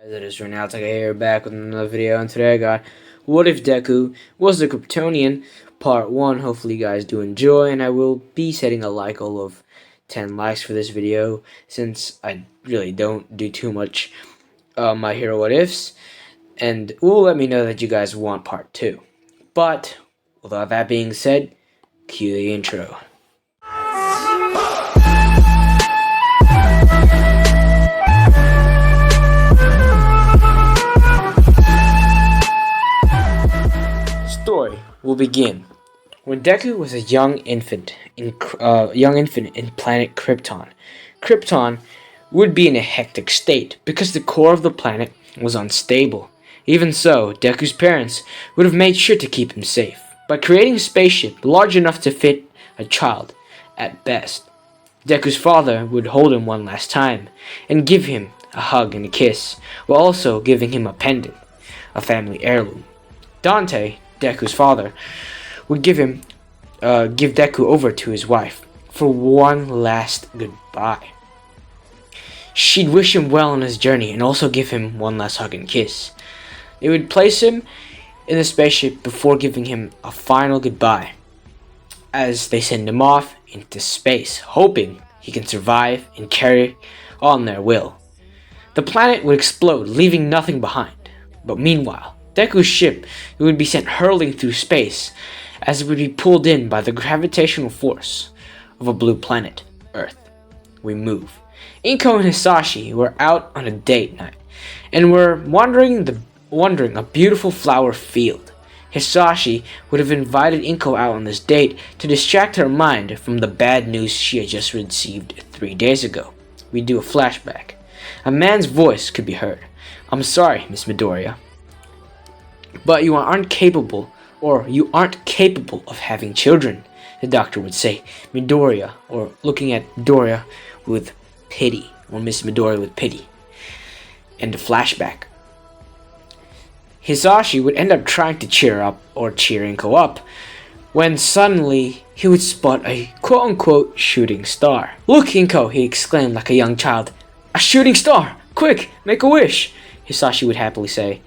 It is Rinne-Hatake here, back with another video, and today I got What If Deku Was the Kryptonian, Part 1. Hopefully you guys do enjoy, and I will be setting a like goal of 10 likes for this video, since I really don't do too much My Hero What Ifs, and will let me know that you guys want Part 2. But, with all that being said, cue the intro. Story will begin when Deku was a young infant in planet Krypton. Krypton would be in a hectic state because the core of the planet was unstable. Even so, Deku's parents would have made sure to keep him safe by creating a spaceship large enough to fit a child at best. Deku's father would hold him one last time and give him a hug and a kiss, while also giving him a pendant, a family heirloom. Dante, Deku's father, would give Deku over to his wife for one last goodbye. She'd wish him well on his journey and also give him one last hug and kiss. They would place him in the spaceship before giving him a final goodbye as they send him off into space, hoping he can survive and carry on their will. The planet would explode, leaving nothing behind. But meanwhile, Deku's ship would be sent hurling through space as it would be pulled in by the gravitational force of a blue planet, Earth. We move. Inko and Hisashi were out on a date night and were wandering a beautiful flower field. Hisashi would have invited Inko out on this date to distract her mind from the bad news she had just received 3 days ago. We do a flashback. A man's voice could be heard. "I'm sorry, Miss Midoriya, but you aren't capable of having children," the doctor would say. Midoriya, or looking at Midoriya with pity, or Miss Midoriya with pity. And a flashback. Hisashi would end up trying to cheer Inko up, when suddenly he would spot a quote-unquote shooting star. "Look, Inko," he exclaimed like a young child. "A shooting star! Quick, make a wish!" Hisashi would happily say.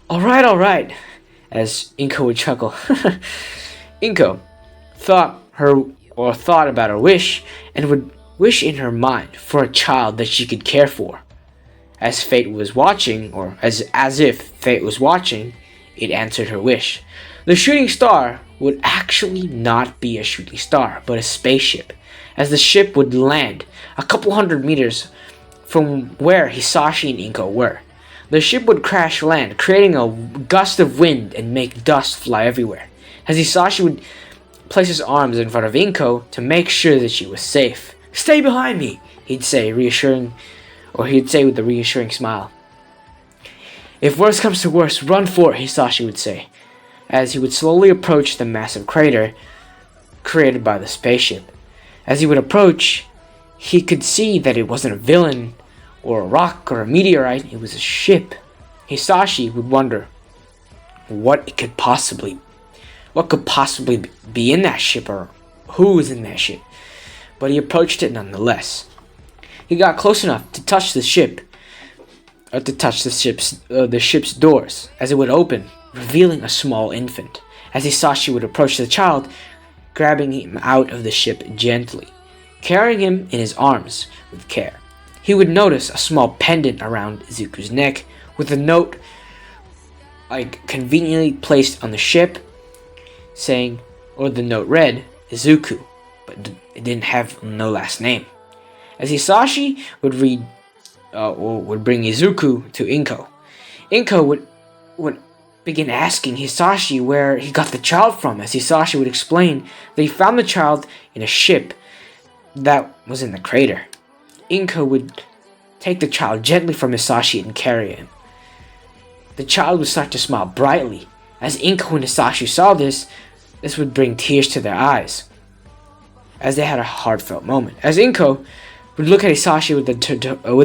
All right, as Inko would chuckle. Inko thought about her wish and would wish in her mind for a child that she could care for. As fate was watching, or as if fate was watching, it answered her wish. The shooting star would actually not be a shooting star, but a spaceship, as the ship would land a couple hundred meters from where Hisashi and Inko were. The ship would crash land, creating a gust of wind and make dust fly everywhere, as Hisashi would place his arms in front of Inko to make sure that she was safe. "Stay behind me," he'd say with a reassuring smile. "If worse comes to worse, run for it," Hisashi would say, as he would slowly approach the massive crater created by the spaceship. As he would approach, he could see that it wasn't a villain or a rock or a meteorite, it was a ship. Hisashi would wonder what could possibly be in that ship, or who was in that ship. But he approached it nonetheless. He got close enough to touch the ship's doors, as it would open, revealing a small infant. As Hisashi would approach the child, grabbing him out of the ship gently, carrying him in his arms with care. He would notice a small pendant around Izuku's neck with a note conveniently placed on the ship the note read Izuku, but it didn't have no last name. As Hisashi would bring Izuku to Inko, Inko would begin asking Hisashi where he got the child from, as Hisashi would explain that he found the child in a ship that was in the crater. Inko would take the child gently from Hisashi and carry him. The child would start to smile brightly. As Inko and Hisashi saw this would bring tears to their eyes, as they had a heartfelt moment. As Inko would look at Hisashi with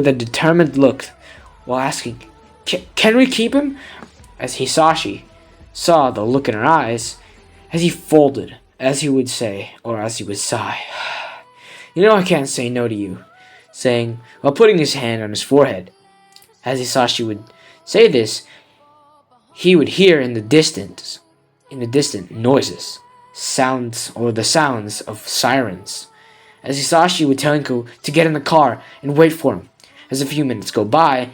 a determined look, while asking, "Can we keep him?" As Hisashi saw the look in her eyes, as he would sigh, "You know I can't say no to you," saying, while putting his hand on his forehead. As Hisashi would say this, he would hear in the distant noises, the sounds of sirens. As Hisashi would tell Inko to get in the car and wait for him. As a few minutes go by,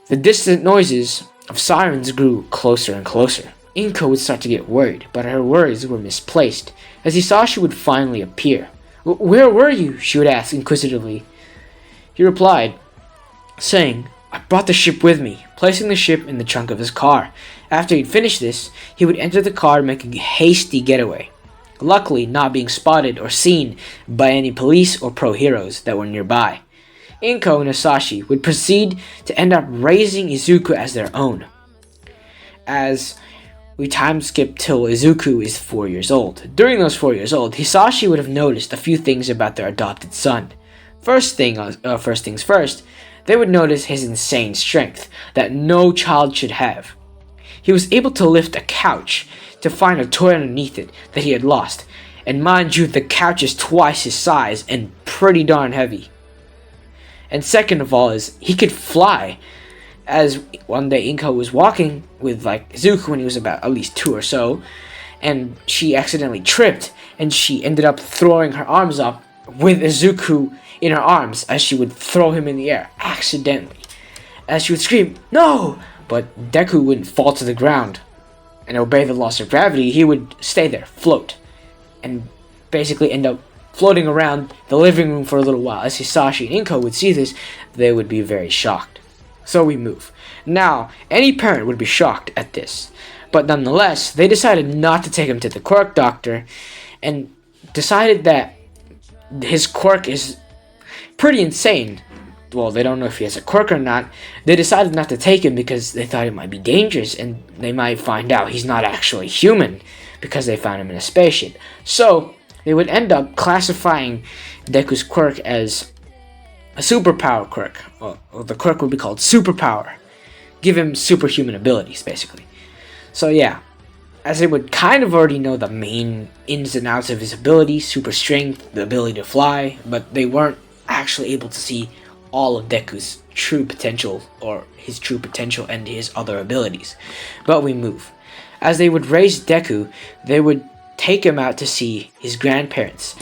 the distant noises of sirens grew closer and closer. Inko would start to get worried, but her worries were misplaced, as Hisashi would finally appear. "Where were you?" she would ask inquisitively. He replied, saying, "I brought the ship with me," placing the ship in the trunk of his car. After he'd finished this, he would enter the car and make a hasty getaway, luckily not being spotted or seen by any police or pro-heroes that were nearby. Inko and Hisashi would proceed to end up raising Izuku as their own. As we time skip till Izuku is 4 years old. During those 4 years old, Hisashi would have noticed a few things about their adopted son. First things first, they would notice his insane strength that no child should have. He was able to lift a couch to find a toy underneath it that he had lost, and mind you, the couch is twice his size and pretty darn heavy. And second of all is he could fly. As one day Inko was walking with Izuku when he was about at least 2 or so, and she accidentally tripped and she ended up throwing her arms up with Izuku in her arms as she would throw him in the air accidentally. As she would scream, "No!" But Deku wouldn't fall to the ground and obey the laws of gravity. He would stay there, float, and basically end up floating around the living room for a little while. As Hisashi and Inko would see this, they would be very shocked. So we move. Now, any parent would be shocked at this, but nonetheless, they decided not to take him to the quirk doctor and decided that his quirk is pretty insane. Well, they don't know if he has a quirk or not. They decided not to take him because they thought it might be dangerous and they might find out he's not actually human because they found him in a spaceship. So they would end up classifying Deku's quirk as a superpower quirk. Well, the quirk would be called superpower. Give him superhuman abilities, basically. So yeah, as they would kind of already know the main ins and outs of his abilities, super strength, the ability to fly, but they weren't actually able to see all of Deku's true potential, or his true potential and his other abilities. But we move. As they would raise Deku, they would take him out to see his grandparents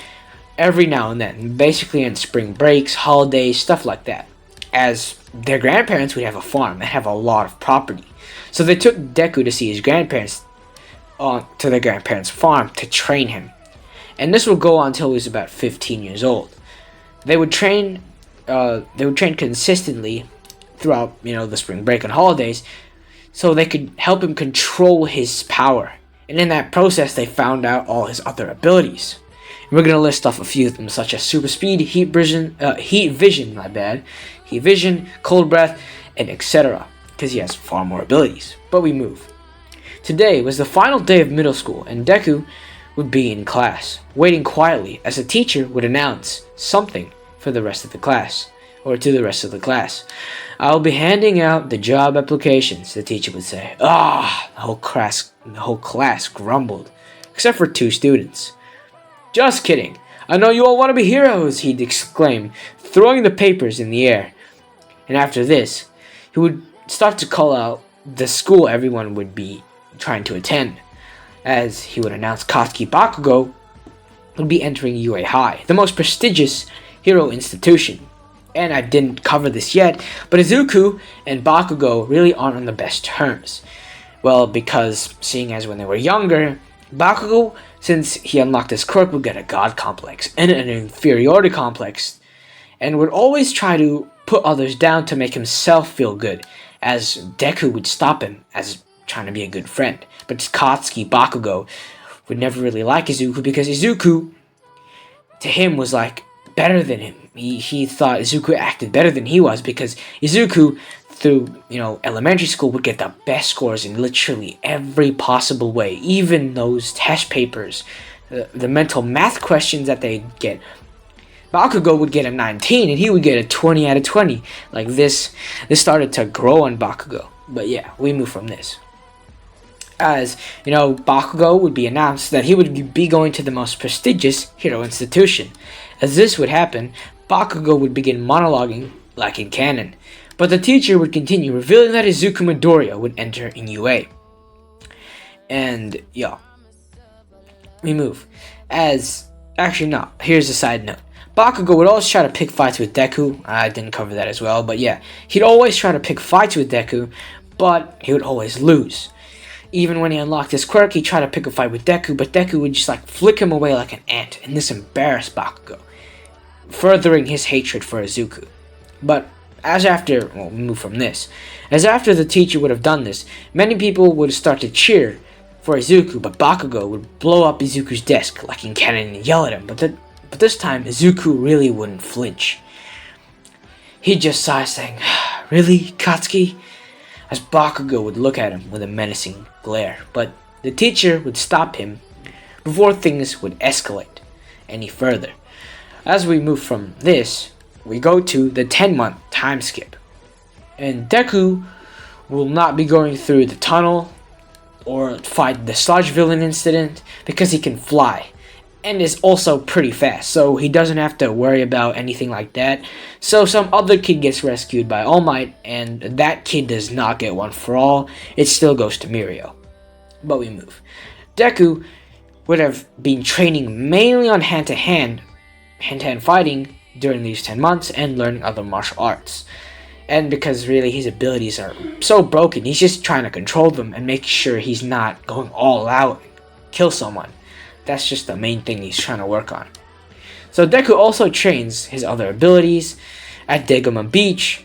every now and then, basically on spring breaks, holidays, stuff like that, as their grandparents would have a farm and have a lot of property. So they took Deku to see his grandparents to their grandparents' farm to train him. And this would go on until he was about 15 years old. They would train consistently throughout, the spring break and holidays, so they could help him control his power. And in that process, they found out all his other abilities. And we're gonna list off a few of them, such as super speed, heat vision, cold breath, and etc. Because he has far more abilities. But we move. Today was the final day of middle school, and Deku would be in class, waiting quietly as the teacher would announce something for the rest of the class, or to the rest of the class. "I'll be handing out the job applications," the teacher would say. The whole class grumbled, except for 2 students. "Just kidding. I know you all want to be heroes," he'd exclaim, throwing the papers in the air. And after this, he would start to call out the school everyone would be trying to attend, as he would announce Katsuki Bakugo would be entering UA High, the most prestigious hero institution. And I didn't cover this yet, but Izuku and Bakugo really aren't on the best terms. Well, because seeing as when they were younger, Bakugo, since he unlocked his quirk, would get a god complex and an inferiority complex, and would always try to put others down to make himself feel good, as Deku would stop him as trying to be a good friend. But Katsuki Bakugo would never really like Izuku because Izuku, to him, was better than him. He thought Izuku acted better than he was because Izuku, through elementary school, would get the best scores in literally every possible way, even those test papers, the mental math questions that they get. Bakugo would get a 19 and he would get a 20 out of 20. This started to grow on Bakugo. But yeah, we move from this. As Bakugo would be announced that he would be going to the most prestigious hero institution. As this would happen, Bakugo would begin monologuing like in canon. But the teacher would continue, revealing that Izuku Midoriya would enter in UA. And yeah, we move. Actually no, here's a side note. Bakugo would always try to pick fights with Deku. I didn't cover that as well, but yeah. He'd always try to pick fights with Deku, but he would always lose. Even when he unlocked his quirk, he tried to pick a fight with Deku, but Deku would just flick him away like an ant, and this embarrassed Bakugo, furthering his hatred for Izuku. But we move from this. As after the teacher would have done this, many people would start to cheer for Izuku, but Bakugo would blow up Izuku's desk like in Cannon and yell at him, but this time Izuku really wouldn't flinch. He'd just sigh, saying, "Really, Katsuki?" As Bakugo would look at him with a menacing glare, but the teacher would stop him before things would escalate any further. As we move from this, we go to the 10-month time skip. And Deku will not be going through the tunnel or fight the sludge villain incident because he can fly and is also pretty fast, so he doesn't have to worry about anything like that. So some other kid gets rescued by All Might, and that kid does not get one for all. It still goes to Mirio. But we move. Deku would have been training mainly on hand-to-hand fighting during these 10 months and learning other martial arts. And because really his abilities are so broken, he's just trying to control them and make sure he's not going all out and kill someone. That's just the main thing he's trying to work on. So Deku also trains his other abilities at Degama Beach,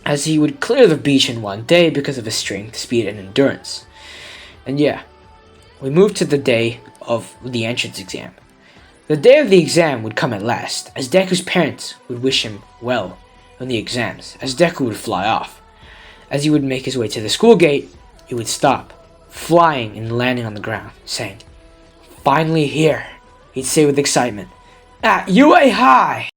as he would clear the beach in one day because of his strength, speed, and endurance. And yeah, we move to the day of the entrance exam. The day of the exam would come at last, as Deku's parents would wish him well on the exams, as Deku would fly off. As he would make his way to the school gate, he would stop, flying and landing on the ground, saying, "Finally here," he'd say with excitement, "at UA High!"